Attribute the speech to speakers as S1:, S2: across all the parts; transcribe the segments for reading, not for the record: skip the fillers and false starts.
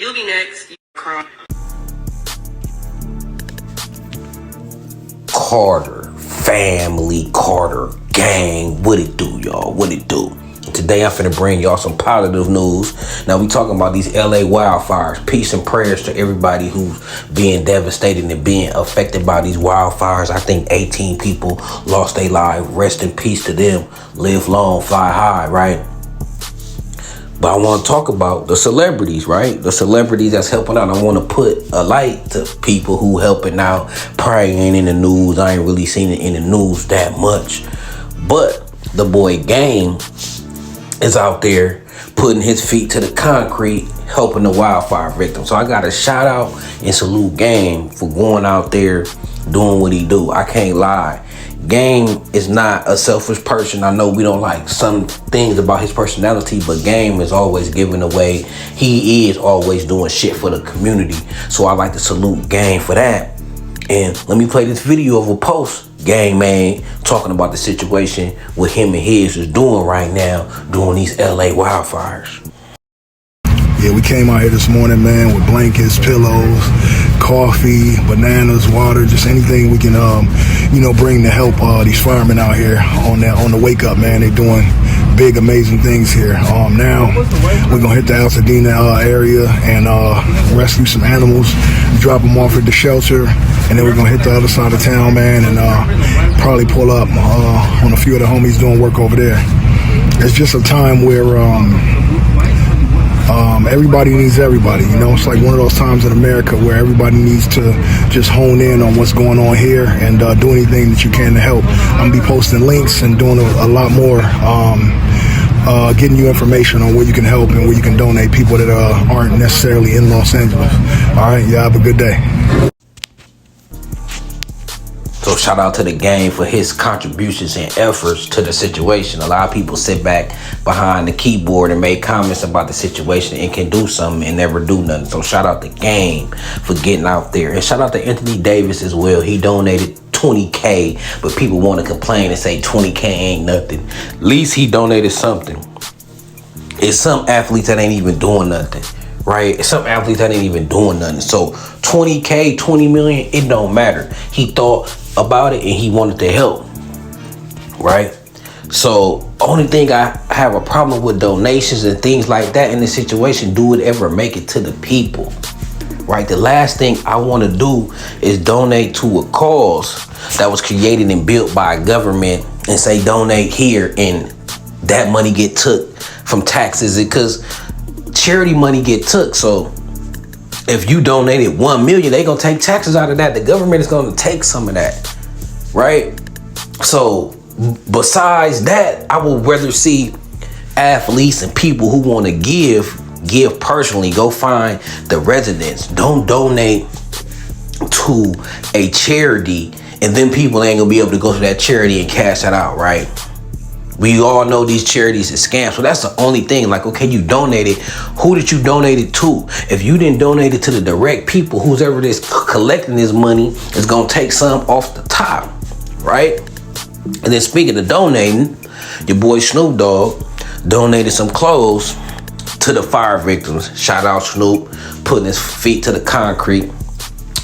S1: You'll be next.
S2: Carter family, Carter gang, what it do, y'all? What it do? Today I'm finna bring y'all some positive news. Now we talking about these LA wildfires. Peace and prayers to everybody who's being devastated and being affected by these wildfires. I think 18 people lost their life. Rest in peace to them. Live long, fly high, right? But I want to talk about the celebrities, right? The celebrities that's helping out. I want to put a light to people who helping out. Probably ain't in the news. I ain't really seen it in the news that much. But the boy Game is out there putting his feet to the concrete, helping the wildfire victims. So I got to shout out and salute Game for going out there doing what he do. I can't lie. Game is not a selfish person. I know we don't like some things about his personality, but Game is always giving away. He is always doing shit for the community. So I like to salute Game for that. And let me play this video of a post Game made talking about the situation what him and his is doing right now, doing these LA wildfires.
S3: Yeah, we came out here this morning, man, with blankets, pillows, coffee, bananas, water, just anything we can, bring to help these firemen out here on the wake up, man. They're doing big, amazing things here. Now we're gonna hit the Altadena area and rescue some animals, drop them off at the shelter, and then we're gonna hit the other side of town, man, and probably pull up on a few of the homies doing work over there. It's just a time where everybody needs everybody, it's like one of those times in America where everybody needs to just hone in on what's going on here and do anything that you can to help. I'm gonna be posting links and doing a lot more, getting you information on where you can help and where you can donate, people that aren't necessarily in Los Angeles. All right, y'all have a good day.
S2: So shout out to the Game for his contributions and efforts to the situation. A lot of people sit back behind the keyboard and make comments about the situation and can do something and never do nothing. So shout out to Game for getting out there. And shout out to Anthony Davis as well. He donated $20K, but people want to complain and say $20K ain't nothing. At least he donated something. It's some athletes that ain't even doing nothing. Right? Some athletes that ain't even doing nothing. So 20K, 20 million, it don't matter. He thought about it and he wanted to help. Right? So only thing I have a problem with donations and things like that in this situation, do it ever make it to the people. Right? The last thing I want to do is donate to a cause that was created and built by a government and say donate here and that money get took from taxes, because charity money get took. So if you donated 1 million, they gonna take taxes out of that. The government is gonna take some of that, right? So besides that, I would rather see athletes and people who want to give personally. Go find the residents. Don't donate to a charity and then people ain't gonna be able to go to that charity and cash that out, right? We all know these charities is scams. So that's the only thing. Like, okay, you donated. Who did you donate it to? If you didn't donate it to the direct people, who's ever this collecting this money is going to take some off the top, right? And then speaking of donating, your boy Snoop Dogg donated some clothes to the fire victims. Shout out Snoop, putting his feet to the concrete,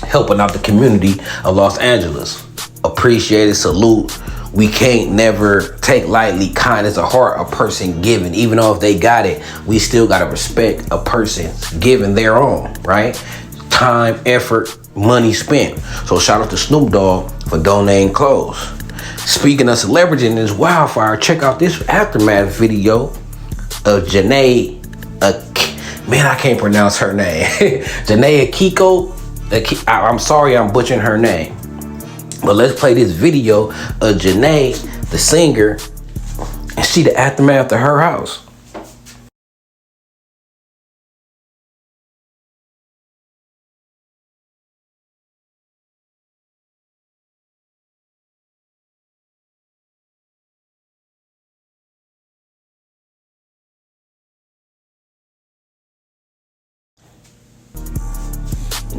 S2: helping out the community of Los Angeles. Appreciate it, salute. We can't never take lightly kindness of heart a person giving. Even though if they got it, we still got to respect a person giving their own, right? Time, effort, money spent. So shout out to Snoop Dogg for donating clothes. Speaking of celebrity in this wildfire, check out this aftermath video of Jhene, man, I can't pronounce her name. Jhene Aiko. I'm sorry I'm butchering her name. But let's play this video of Jhene, the singer, and see the aftermath of her house.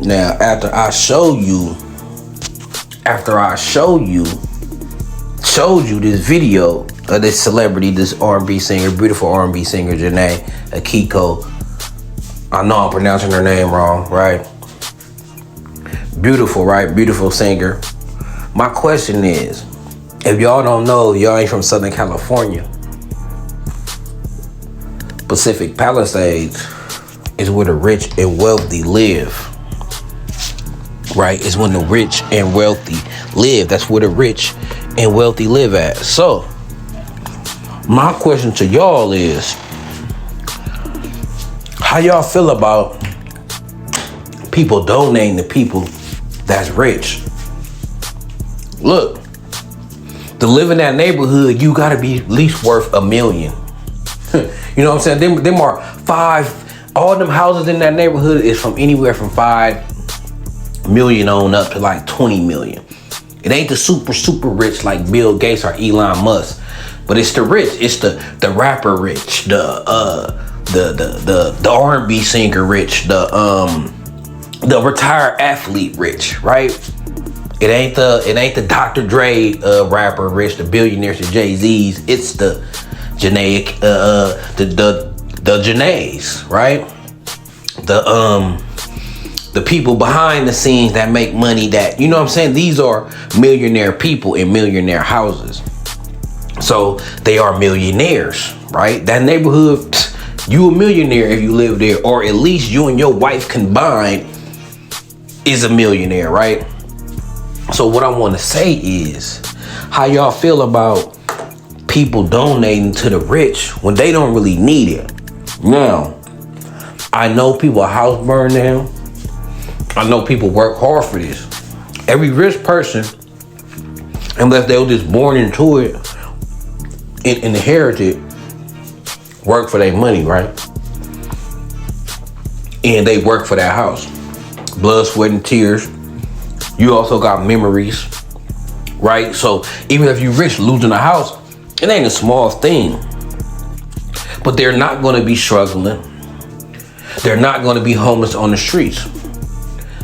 S2: Now, after I showed you this video of this celebrity, this R&B singer, beautiful R&B singer, Jhene Aiko, I know I'm pronouncing her name wrong, right? Beautiful, right? Beautiful singer. My question is, if y'all don't know, y'all ain't from Southern California, Pacific Palisades is where the rich and wealthy live, right? It's when the rich and wealthy live. That's where the rich and wealthy live at. So, my question to y'all is, how y'all feel about people donating to people that's rich? Look, to live in that neighborhood, you gotta be at least worth $1 million. You know what I'm saying? Them are all them houses in that neighborhood is from anywhere from 5 million on up to like 20 million. It ain't the super rich like Bill Gates or Elon Musk, but it's the rich. It's the rapper rich, the R&B singer rich, the retired athlete rich, right? It ain't the Dr. Dre rapper rich, the billionaires, the Jay-Z's. It's the Jhene, the Jhenes, right? The people behind the scenes that make money, that, you know what I'm saying? These are millionaire people in millionaire houses. So they are millionaires, right? That neighborhood, you a millionaire if you live there, or at least you and your wife combined is a millionaire, right? So what I want to say is, how y'all feel about people donating to the rich when they don't really need it? Now, I know people house burn down. I know people work hard for this. Every rich person, unless they were just born into it and inherited, work for their money, right? And they work for that house. Blood, sweat, and tears. You also got memories, right? So even if you're rich, losing a house, it ain't a small thing. But they're not going to be struggling. They're not going to be homeless on the streets.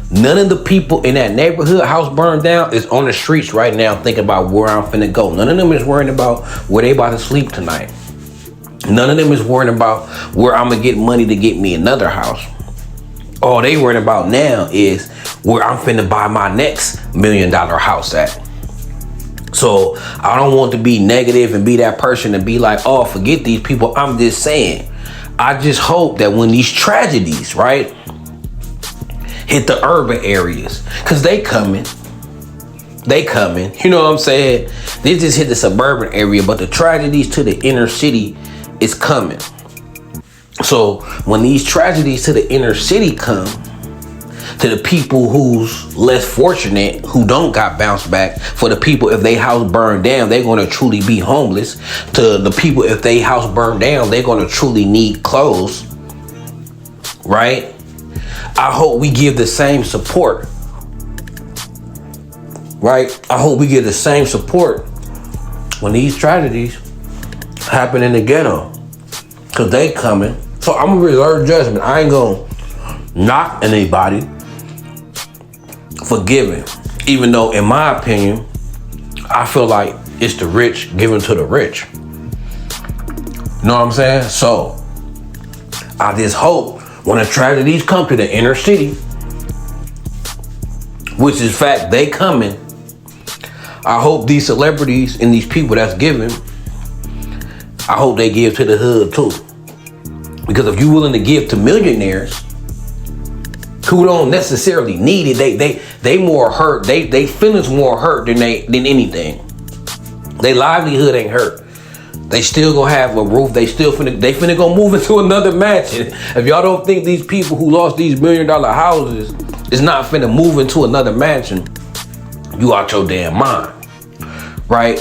S2: None of the people in that neighborhood, house burned down, is on the streets right now thinking about where I'm finna go. None of them is worrying about where they about to sleep tonight. None of them is worrying about where I'm gonna get money to get me another house. All they worrying about now is where I'm finna buy my next $1 million house at. So I don't want to be negative and be that person and be like, oh, forget these people. I'm just saying, I just hope that when these tragedies, right, hit the urban areas, because they coming, you know what I'm saying? They just hit the suburban area, but the tragedies to the inner city is coming. So when these tragedies to the inner city come, to the people who's less fortunate, who don't got bounced back, for the people, if they house burned down, they're going to truly be homeless. To the people, if they house burned down, they're going to truly need clothes, right? I hope we give the same support, right? I hope we give the same support when these tragedies happen in the ghetto, because they coming. So I'm going to reserve judgment. I ain't going to knock anybody for giving, even though in my opinion, I feel like it's the rich giving to the rich. You know what I'm saying? So I just hope when the tragedies come to the inner city, which is fact, they coming, I hope these celebrities and these people that's giving, I hope they give to the hood too. Because if you're willing to give to millionaires who don't necessarily need it, they more hurt, they feelings more hurt than anything. Their livelihood ain't hurt. They still gonna have a roof. They finna go move into another mansion. If y'all don't think these people who lost these $1 million houses is not finna move into another mansion, you out your damn mind, right?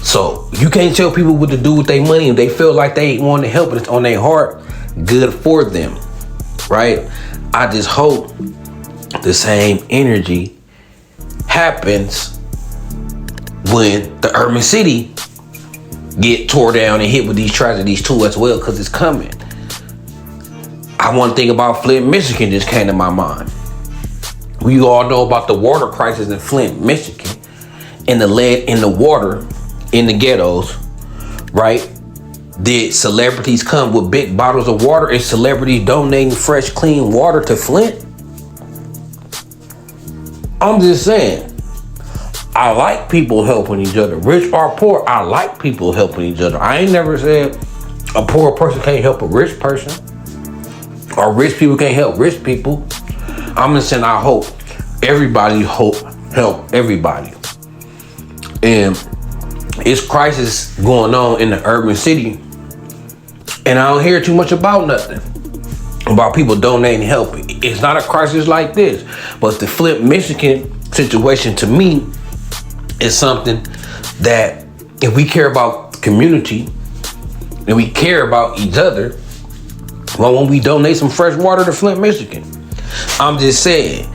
S2: So you can't tell people what to do with their money. If they feel like they want to help and it's on their heart, good for them, right? I just hope the same energy happens when the urban city get tore down and hit with these tragedies too as well, because it's coming. I want to think about Flint, Michigan just came to my mind. We all know about the water crisis in Flint, Michigan, and the lead in the water in the ghettos, right? Did celebrities come with big bottles of water and celebrities donating fresh, clean water to Flint? I'm just saying, I like people helping each other. Rich or poor, I like people helping each other. I ain't never said a poor person can't help a rich person, or rich people can't help rich people. I'm just saying I hope everybody help everybody. And it's crisis going on in the urban city, and I don't hear too much about nothing about people donating help. It's not a crisis like this, but the Flint, Michigan situation to me is something that if we care about the community and we care about each other, well, when we donate some fresh water to Flint, Michigan, I'm just saying,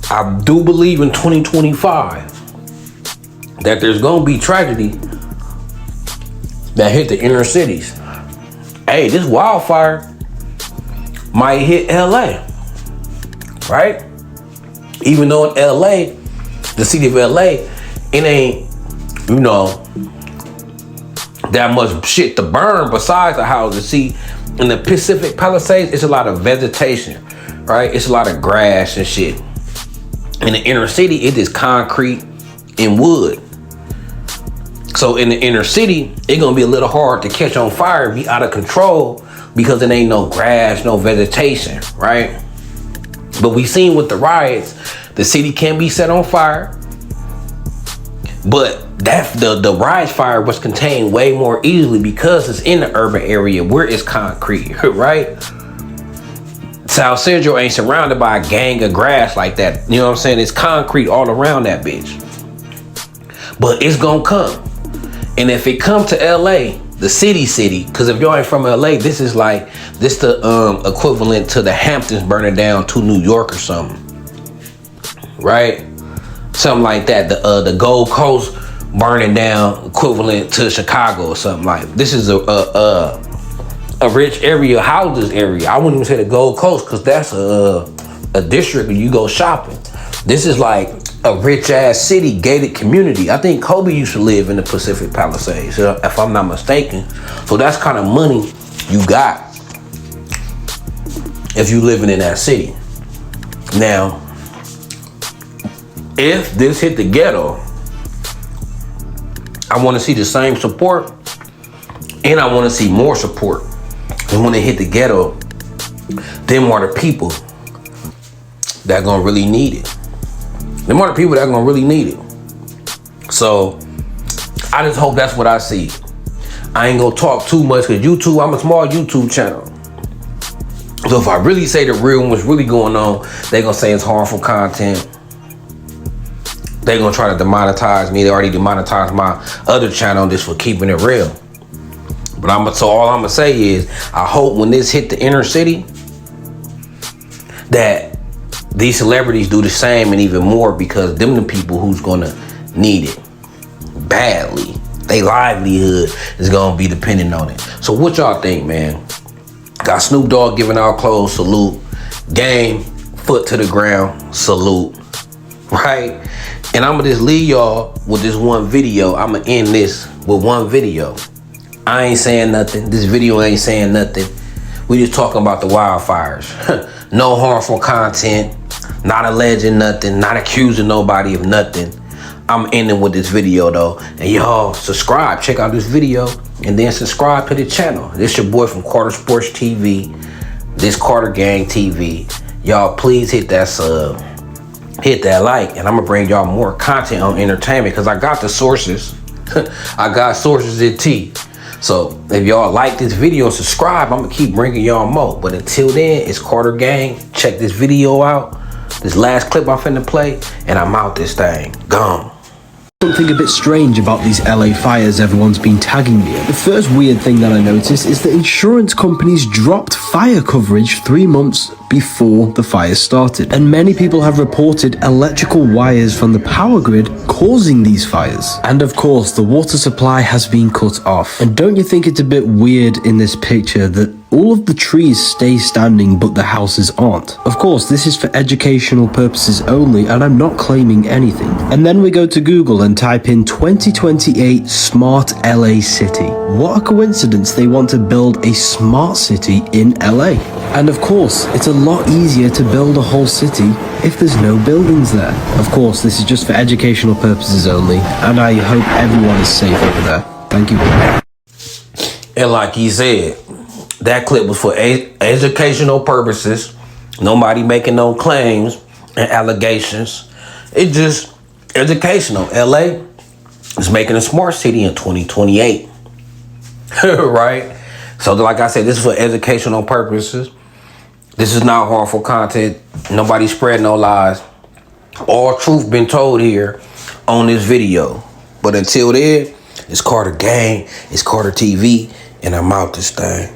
S2: I do believe in 2025 that there's gonna be tragedy that hit the inner cities. Hey, this wildfire might hit LA, right? Even though in LA, the city of LA, it ain't, you know, that much shit to burn besides the houses. See, in the Pacific Palisades, it's a lot of vegetation, right? It's a lot of grass and shit. In the inner city, it is concrete and wood. So in the inner city, it's gonna be a little hard to catch on fire, be out of control, because it ain't no grass, no vegetation, right? But we seen with the riots, the city can be set on fire, but the riot fire was contained way more easily because it's in the urban area where it's concrete, right? South Central ain't surrounded by a gang of grass like that. You know what I'm saying? It's concrete all around that bitch. But it's gonna come. And if it come to LA, the city, because if y'all ain't from LA, this the equivalent to the Hamptons burning down to New York or something, right? Something like that. The Gold Coast burning down equivalent to Chicago or something like. This is a rich area, houses area. I wouldn't even say the Gold Coast because that's a district where you go shopping. This is like a rich ass city, gated community. I think Kobe used to live in the Pacific Palisades, if I'm not mistaken. So that's kind of money you got if you living in that city. Now, if this hit the ghetto, I want to see the same support, and I want to see more support. And when it hit the ghetto, them are the people that gonna really need it. Them are the people that gonna really need it. So I just hope that's what I see. I ain't gonna talk too much because YouTube, I'm a small YouTube channel. So if I really say the real and what's really going on, they gonna say it's harmful content. They gonna try to demonetize me. They already demonetized my other channel just for keeping it real. But all I'm gonna say is, I hope when this hit the inner city, that these celebrities do the same and even more, because them the people who's gonna need it badly. Their livelihood is gonna be dependent on it. So what y'all think, man? Got Snoop Dogg giving out clothes, salute. Game, foot to the ground, salute. Right? And I'm gonna just leave y'all with this one video. I'm gonna end this with one video. I ain't saying nothing. This video ain't saying nothing. We just talking about the wildfires. No harmful content, not alleging nothing, not accusing nobody of nothing. I'm ending with this video though. And y'all subscribe, check out this video, and then subscribe to the channel. This your boy from Carter Sports TV, this Carter Gang TV. Y'all please hit that sub, hit that like, and I'm gonna bring y'all more content on entertainment because I got the sources. I got sources in T. So if y'all like this video and subscribe, I'm gonna keep bringing y'all more. But until then, it's Carter Gang. Check this video out. This last clip I'm finna play, and I'm out this thing. Gone.
S1: Something a bit strange about these LA fires everyone's been tagging me in. The first weird thing that I noticed is that insurance companies dropped fire coverage 3 months before the fires started. And many people have reported electrical wires from the power grid causing these fires. And of course, the water supply has been cut off. And don't you think it's a bit weird in this picture that all of the trees stay standing but the houses aren't. Of course, this is for educational purposes only, and I'm not claiming anything. And then we go to Google and type in 2028 Smart LA City. What a coincidence they want to build a smart city in LA. And of course, it's a lot easier to build a whole city if there's no buildings there. Of course, this is just for educational purposes only, and I hope everyone is safe over there. Thank you.
S2: And like he said, that clip was for educational purposes. Nobody making no claims and allegations. It's just educational. LA is making a smart city in 2028. Right? So like I said, this is for educational purposes. This is not harmful content. Nobody spread no lies. All truth been told here on this video. But until then, it's Carter Gang, it's Carter TV, and I'm out this thing.